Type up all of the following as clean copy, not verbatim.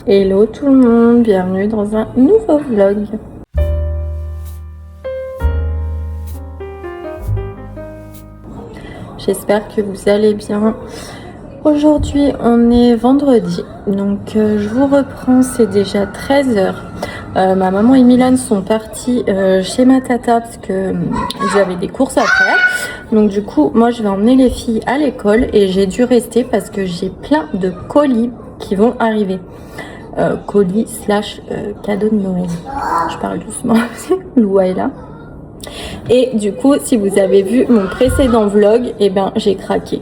Hello tout le monde, bienvenue dans un nouveau vlog. J'espère que vous allez bien. Aujourd'hui on est vendredi, donc je vous reprends, c'est déjà 13h. Ma maman et Milan sont partis chez ma tata parce que ils avaient des courses à faire. Donc du coup moi je vais emmener les filles à l'école et j'ai dû rester parce que j'ai plein de colis qui vont arriver. Colis slash cadeau de Noël. Je parle doucement, Loua est là. Et du coup, si vous avez vu mon précédent vlog, eh ben j'ai craqué.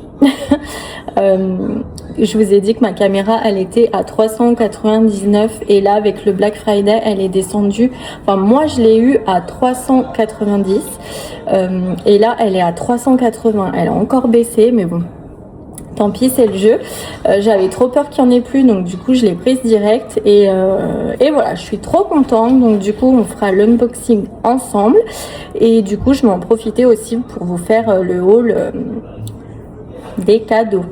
Je vous ai dit que ma caméra, elle était à 399 et là, avec le Black Friday, elle est descendue. Enfin, moi, je l'ai eu à 390 et là, elle est à 380. Elle a encore baissé, mais bon. Tant pis, c'est le jeu. J'avais trop peur qu'il n'y en ait plus, donc du coup je l'ai prise direct et voilà, je suis trop contente. Donc du coup on fera l'unboxing ensemble et du coup je vais en profiter aussi pour vous faire le haul des cadeaux.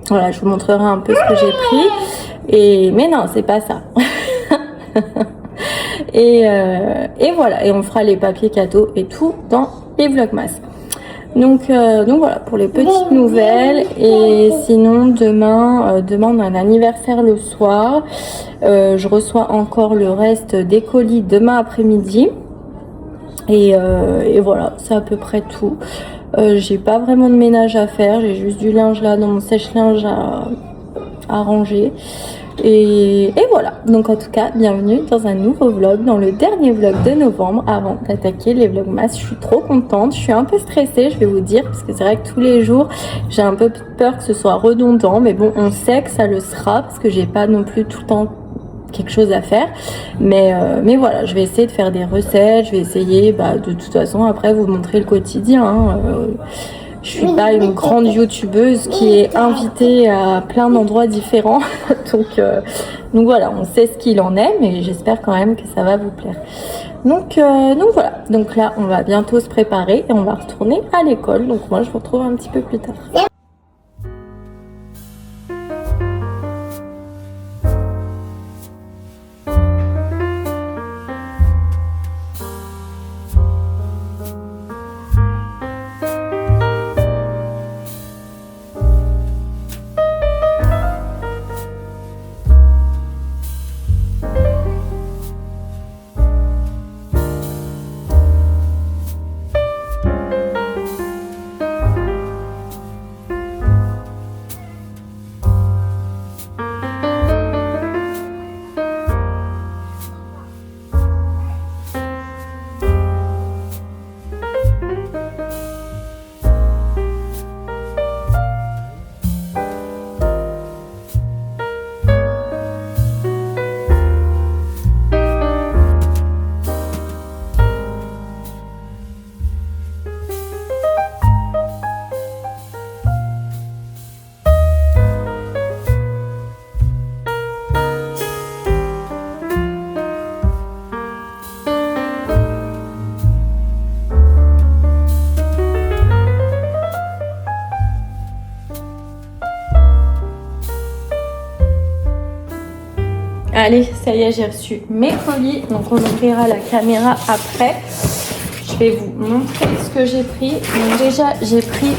Voilà, je vous montrerai un peu ce que j'ai pris mais non, c'est pas ça. et voilà, et on fera les papiers cadeaux et tout dans les vlogmas. Donc voilà pour les petites nouvelles. Et sinon demain on a un anniversaire le soir. Je reçois encore le reste des colis demain après-midi. Et voilà, c'est à peu près tout. J'ai pas vraiment de ménage à faire. J'ai juste du linge là dans mon sèche-linge à ranger. Et voilà, donc en tout cas bienvenue dans un nouveau vlog, dans le dernier vlog de novembre avant d'attaquer les vlogmas. Je suis trop contente, je suis un peu stressée, je vais vous dire, parce que c'est vrai que tous les jours j'ai un peu peur que ce soit redondant, mais bon, on sait que ça le sera parce que j'ai pas non plus tout le temps quelque chose à faire, mais voilà, je vais essayer de faire des recettes, je vais essayer de toute façon après vous montrer le quotidien. Je suis pas une grande youtubeuse qui est invitée à plein d'endroits différents. donc voilà, on sait ce qu'il en est, mais j'espère quand même que ça va vous plaire. Donc voilà, donc là on va bientôt se préparer et on va retourner à l'école. Donc moi je vous retrouve un petit peu plus tard. Allez, ça y est, j'ai reçu mes colis. Donc on ouvrira la caméra après. Je vais vous montrer ce que j'ai pris. Donc déjà, j'ai pris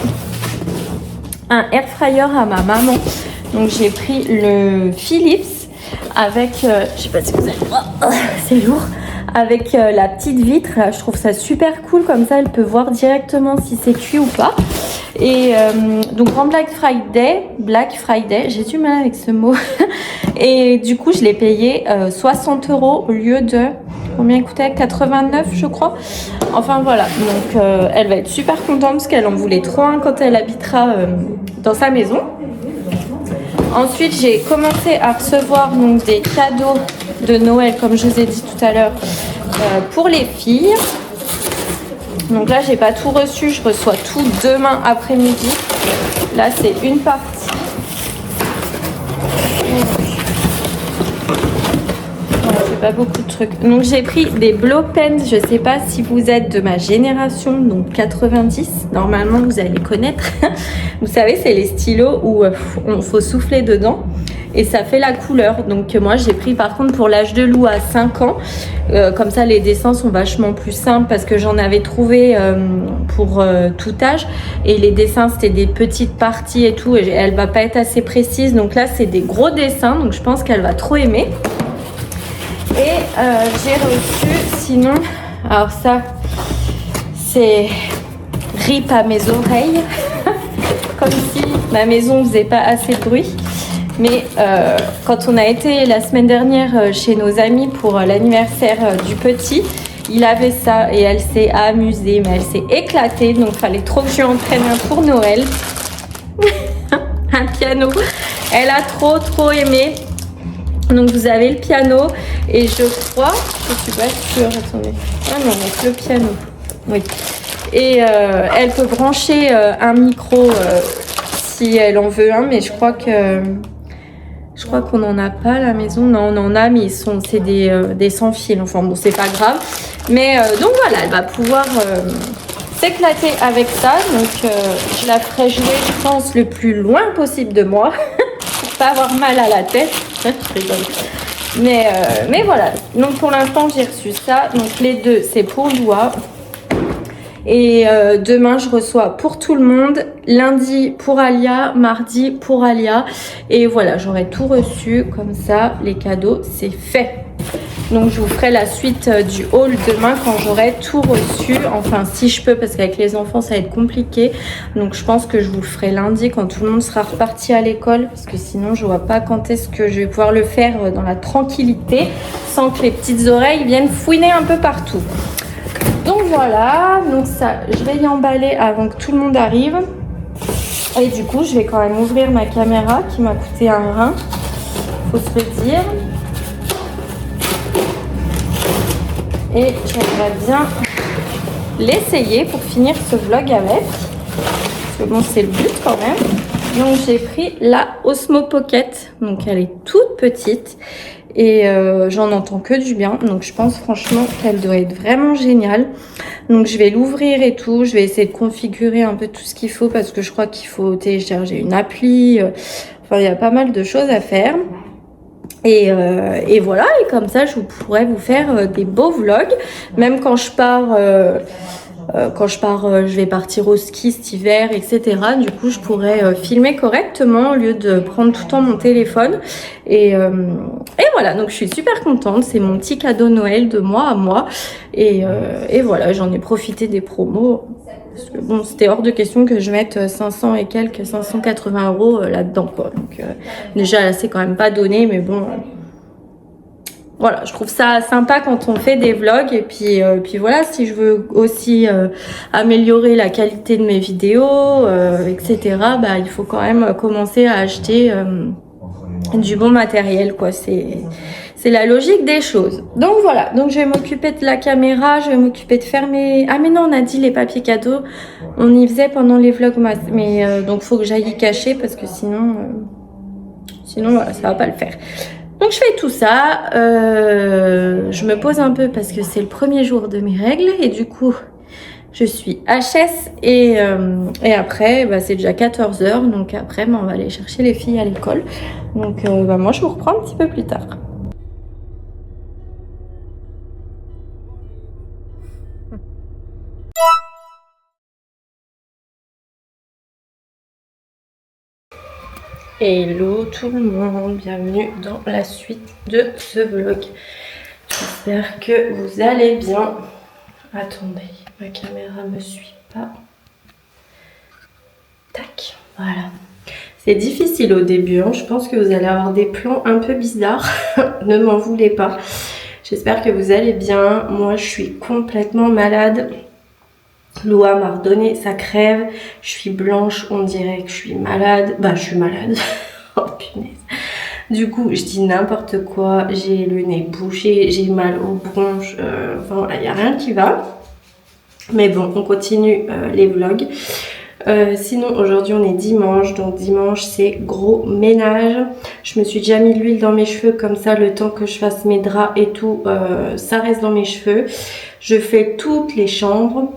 un air fryer à ma maman. Donc j'ai pris le Philips avec, je sais pas si vous allez voir, c'est lourd. Avec la petite vitre, je trouve ça super cool, comme ça elle peut voir directement si c'est cuit ou pas. Et donc en Black Friday, j'ai du mal avec ce mot. Et du coup je l'ai payé 60 € au lieu de, combien il coûtait, 89 je crois. Enfin voilà, donc elle va être super contente parce qu'elle en voulait trop un quand elle habitera dans sa maison. Ensuite j'ai commencé à recevoir donc des cadeaux de Noël, comme je vous ai dit tout à l'heure, pour les filles. Donc là j'ai pas tout reçu, je reçois tout demain après-midi. Là c'est une partie. Voilà, j'ai pas beaucoup de trucs. Donc j'ai pris des blow pens, je sais pas si vous êtes de ma génération, donc 90, normalement vous allez connaître. Vous savez, c'est les stylos où il faut souffler dedans. et ça fait la couleur. Donc moi j'ai pris par contre pour l'âge de Lou à 5 ans, comme ça les dessins sont vachement plus simples parce que j'en avais trouvé pour tout âge, et les dessins c'était des petites parties et tout, et elle va pas être assez précise, donc là c'est des gros dessins, donc je pense qu'elle va trop aimer. Et j'ai reçu sinon, alors ça c'est rip à mes oreilles comme si ma maison faisait pas assez de bruit. Mais quand on a été la semaine dernière chez nos amis pour l'anniversaire du petit, il avait ça et elle s'est amusée, mais elle s'est éclatée. Donc il fallait trop que je lui entraîne un pour Noël. Un piano. Elle a trop aimé. Donc vous avez le piano et je crois, je suis pas sûre, attendez. Ah non, donc le piano. Oui. Et elle peut brancher un micro si elle en veut un, mais je crois qu'on n'en a pas à la maison. Non, on en a, mais c'est des sans fil. Enfin bon, c'est pas grave. Mais donc voilà, elle va pouvoir s'éclater avec ça. Donc je la ferai jouer, je pense, le plus loin possible de moi pour pas avoir mal à la tête. Je rigole. Mais voilà. Donc pour l'instant, j'ai reçu ça. Donc les deux, c'est pour Loua. Et demain, je reçois pour tout le monde. Lundi pour Alia, mardi pour Alia. Et voilà, j'aurai tout reçu. Comme ça, les cadeaux, c'est fait. Donc, je vous ferai la suite du haul demain quand j'aurai tout reçu. Enfin, si je peux, parce qu'avec les enfants, ça va être compliqué. Donc, je pense que je vous le ferai lundi quand tout le monde sera reparti à l'école. Parce que sinon, je vois pas quand est-ce que je vais pouvoir le faire dans la tranquillité, sans que les petites oreilles viennent fouiner un peu partout. Donc voilà, donc ça, je vais y emballer avant que tout le monde arrive. Et du coup, je vais quand même ouvrir ma caméra qui m'a coûté un rein, faut se le dire. Et j'aimerais bien l'essayer pour finir ce vlog avec. Parce que bon, c'est le but quand même. Donc j'ai pris la Osmo Pocket. Donc elle est toute petite. Et j'en entends que du bien. Donc je pense franchement qu'elle doit être vraiment géniale. Donc je vais l'ouvrir et tout. Je vais essayer de configurer un peu tout ce qu'il faut. Parce que je crois qu'il faut télécharger une appli. Enfin, il y a pas mal de choses à faire. Et voilà, et comme ça, je pourrais vous faire des beaux vlogs. Même quand je pars, je vais partir au ski cet hiver, etc. Du coup, je pourrais filmer correctement au lieu de prendre tout le temps mon téléphone. Et voilà, donc je suis super contente. C'est mon petit cadeau Noël de moi à moi. Et voilà, j'en ai profité des promos. Parce que bon, c'était hors de question que je mette 500 et quelques, 580 € là-dedans, quoi. Donc, déjà, là, c'est quand même pas donné, mais bon. Voilà, je trouve ça sympa quand on fait des vlogs. Et puis voilà, si je veux aussi améliorer la qualité de mes vidéos, etc., bah, il faut quand même commencer à acheter du bon matériel, quoi. C'est la logique des choses. Donc voilà, donc je vais m'occuper de la caméra, je vais m'occuper de fermer. Ah mais non, on a dit les papiers cadeaux, on y faisait pendant les vlogmas. Mais donc faut que j'aille y cacher parce que sinon voilà, ça va pas le faire. Donc je fais tout ça, je me pose un peu parce que c'est le premier jour de mes règles et du coup je suis HS et après bah, c'est déjà 14 h, donc après bah, on va aller chercher les filles à l'école. Donc bah, moi je vous reprends un petit peu plus tard. Hello tout le monde, bienvenue dans la suite de ce vlog. J'espère que vous allez bien. Attendez, ma caméra me suit pas. Tac, voilà. C'est difficile au début, hein. Je pense que vous allez avoir des plans un peu bizarres. Ne m'en voulez pas. J'espère que vous allez bien. Moi, je suis complètement malade. Loa m'a redonné sa crève. Je suis blanche, on dirait que je suis malade. Bah, je suis malade. Oh punaise. Du coup, je dis n'importe quoi. J'ai le nez bouché, j'ai mal aux bronches. Enfin, voilà, il n'y a rien qui va. Mais bon, on continue les vlogs. Sinon, aujourd'hui, on est dimanche. Donc, dimanche, c'est gros ménage. Je me suis déjà mis l'huile dans mes cheveux. Comme ça, le temps que je fasse mes draps et tout, ça reste dans mes cheveux. Je fais toutes les chambres.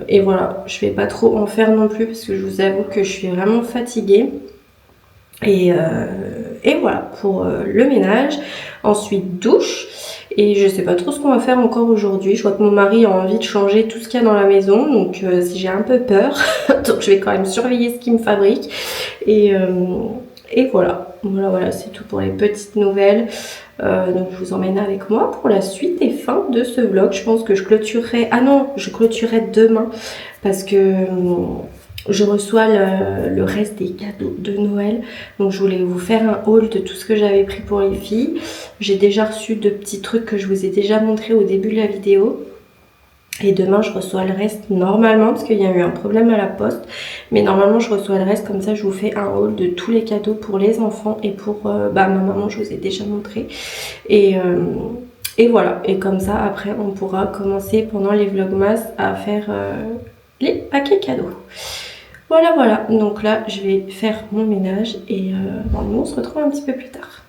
Et voilà, je vais pas trop en faire non plus parce que je vous avoue que je suis vraiment fatiguée. Et voilà pour le ménage. Ensuite douche. Et je sais pas trop ce qu'on va faire encore aujourd'hui. Je vois que mon mari a envie de changer tout ce qu'il y a dans la maison. Donc j'ai un peu peur. Donc je vais quand même surveiller ce qu'il me fabrique. Et voilà. Voilà, c'est tout pour les petites nouvelles. Donc je vous emmène avec moi pour la suite et fin de ce vlog. Je pense que je clôturerai... Ah non, je clôturerai demain. Parce que... je reçois le reste des cadeaux de Noël. Donc je voulais vous faire un haul de tout ce que j'avais pris pour les filles. J'ai déjà reçu de petits trucs que je vous ai déjà montré au début de la vidéo. Et demain je reçois le reste normalement parce qu'il y a eu un problème à la poste. Mais normalement je reçois le reste, comme ça je vous fais un haul de tous les cadeaux pour les enfants et pour ma maman, je vous ai déjà montré. Et voilà, et comme ça après on pourra commencer pendant les vlogmas à faire les paquets cadeaux. Voilà, donc là je vais faire mon ménage et nous on se retrouve un petit peu plus tard.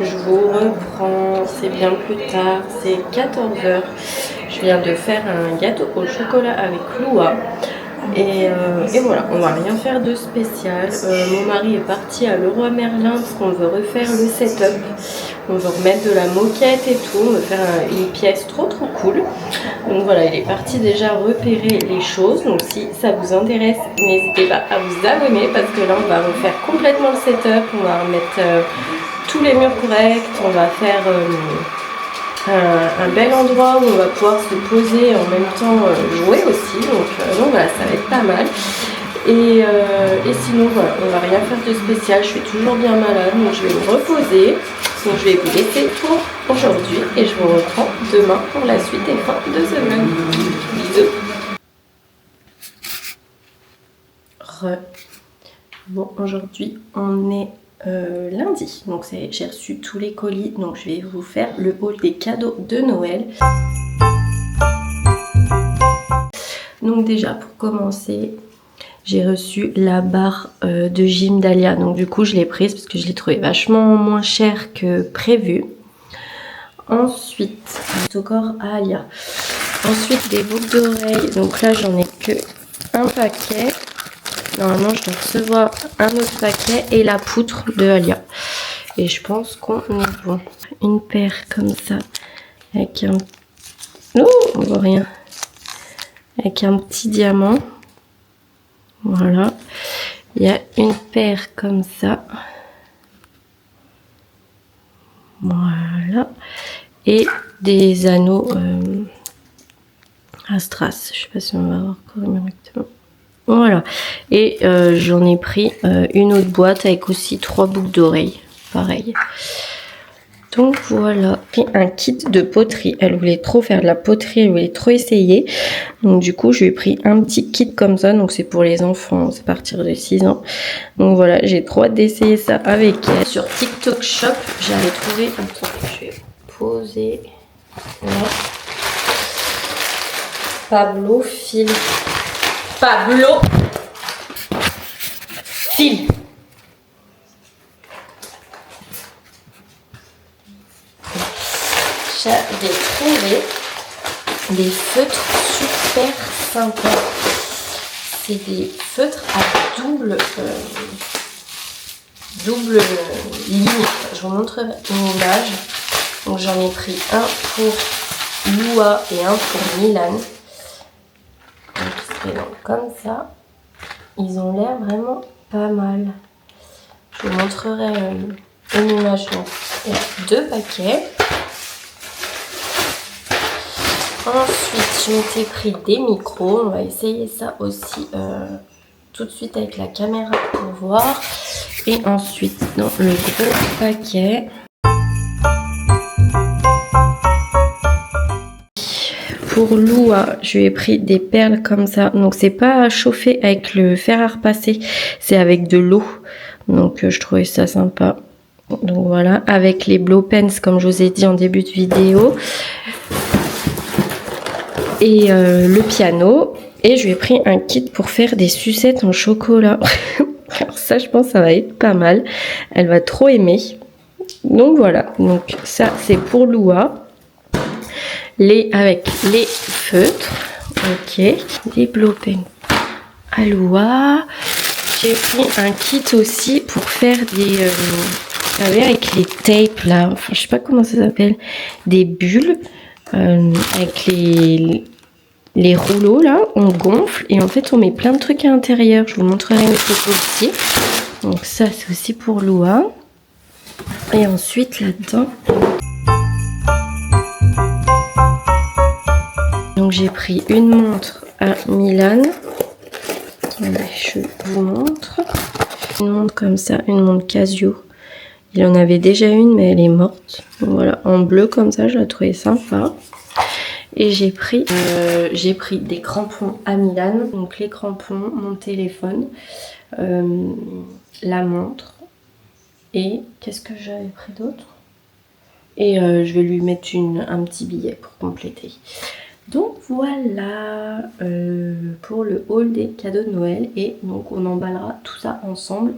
Je vous reprends, c'est bien plus tard, c'est 14 h. Je viens de faire un gâteau au chocolat avec Loua. Et voilà, on va rien faire de spécial. Mon mari est parti à Leroy Merlin parce qu'on veut refaire le setup. On veut remettre de la moquette et tout. On veut faire une pièce trop cool. Donc voilà, il est parti déjà repérer les choses. Donc si ça vous intéresse, n'hésitez pas à vous abonner parce que là on va refaire complètement le setup. On va remettre tous les murs corrects. On va faire un bel endroit où on va pouvoir se poser et en même temps jouer aussi. Donc voilà, ça va être pas mal. Et sinon voilà, on va rien faire de spécial. Je suis toujours bien malade, donc je vais me reposer. Donc je vais vous laisser pour aujourd'hui et je vous reprends demain pour la suite et fin de semaine. Bisous. Bon, aujourd'hui on est lundi, donc j'ai reçu tous les colis, donc je vais vous faire le haul des cadeaux de Noël. Donc déjà pour commencer, j'ai reçu la barre de gym d'Alia, donc du coup je l'ai prise parce que je l'ai trouvée vachement moins chère que prévu. Ensuite, autocorps à Alia. Ensuite des boucles d'oreilles, donc là j'en ai que un paquet. Normalement, je dois recevoir un autre paquet et la poutre de Alia. Et je pense qu'on est bon. Une paire comme ça, avec un... Oh, on voit rien. Avec un petit diamant. Voilà. Il y a une paire comme ça. Voilà. Et des anneaux à strass. Je sais pas si on va voir correctement. Voilà, et j'en ai pris une autre boîte avec aussi 3 boucles d'oreilles, pareil. Donc voilà, et un kit de poterie. Elle voulait trop faire de la poterie, elle voulait trop essayer. Donc du coup, je lui ai pris un petit kit comme ça. Donc c'est pour les enfants, c'est à partir de 6 ans. Donc voilà, j'ai trop hâte d'essayer ça avec elle. Sur TikTok Shop, j'avais trouvé... Attends, je vais poser... Là. Pablo Fil. Pablo Fil. J'avais trouvé des feutres super sympas. C'est des feutres à double ligne. Je vous montrerai une image. Donc j'en ai pris un pour Loua et un pour Milan. Donc comme ça, ils ont l'air vraiment pas mal. Je vous montrerai une image. Donc, il y a 2 paquets. Ensuite, je m'étais pris des micros. On va essayer ça aussi tout de suite avec la caméra pour voir. Et ensuite, dans le gros paquet... Pour Loua, je lui ai pris des perles comme ça. Donc c'est pas chauffé avec le fer à repasser, c'est avec de l'eau. Donc je trouvais ça sympa. Donc voilà, avec les blow pens comme je vous ai dit en début de vidéo. Et le piano. Et je lui ai pris un kit pour faire des sucettes en chocolat. Alors ça, je pense que ça va être pas mal. Elle va trop aimer. Donc voilà, donc ça c'est pour Loua. Avec les feutres, ok, des blow pens à Loua. J'ai pris un kit aussi pour faire des, vous savez, avec les tapes là, enfin je sais pas comment ça s'appelle, des bulles avec les rouleaux là, on gonfle et en fait on met plein de trucs à l'intérieur. Je vous montrerai une photo aussi. Donc ça c'est aussi pour Loua. Et ensuite là-dedans. Donc j'ai pris une montre à Milan. Je vous montre. Une montre comme ça, une montre Casio. Il en avait déjà une mais elle est morte. Donc voilà, en bleu comme ça, je la trouvais sympa. Et j'ai pris des crampons à Milan. Donc les crampons, mon téléphone, la montre. Et qu'est-ce que j'avais pris d'autre? Et je vais lui mettre un petit billet pour compléter. Donc voilà pour le haul des cadeaux de Noël. Et donc on emballera tout ça ensemble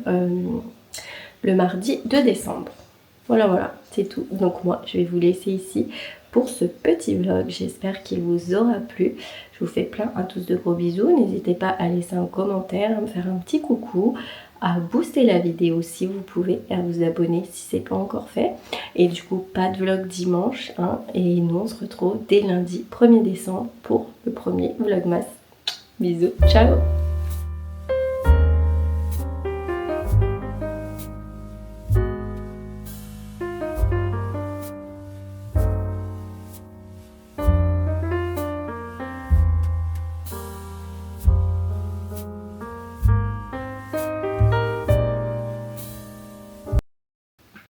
le mardi 2 décembre. Voilà, c'est tout. Donc moi, je vais vous laisser ici pour ce petit vlog. J'espère qu'il vous aura plu. Je vous fais plein à tous de gros bisous. N'hésitez pas à laisser un commentaire, à me faire un petit coucou, à booster la vidéo si vous pouvez, et à vous abonner si c'est pas encore fait. Et du coup, pas de vlog dimanche, hein, et nous on se retrouve dès lundi 1er décembre pour le premier vlogmas. Bisous, ciao!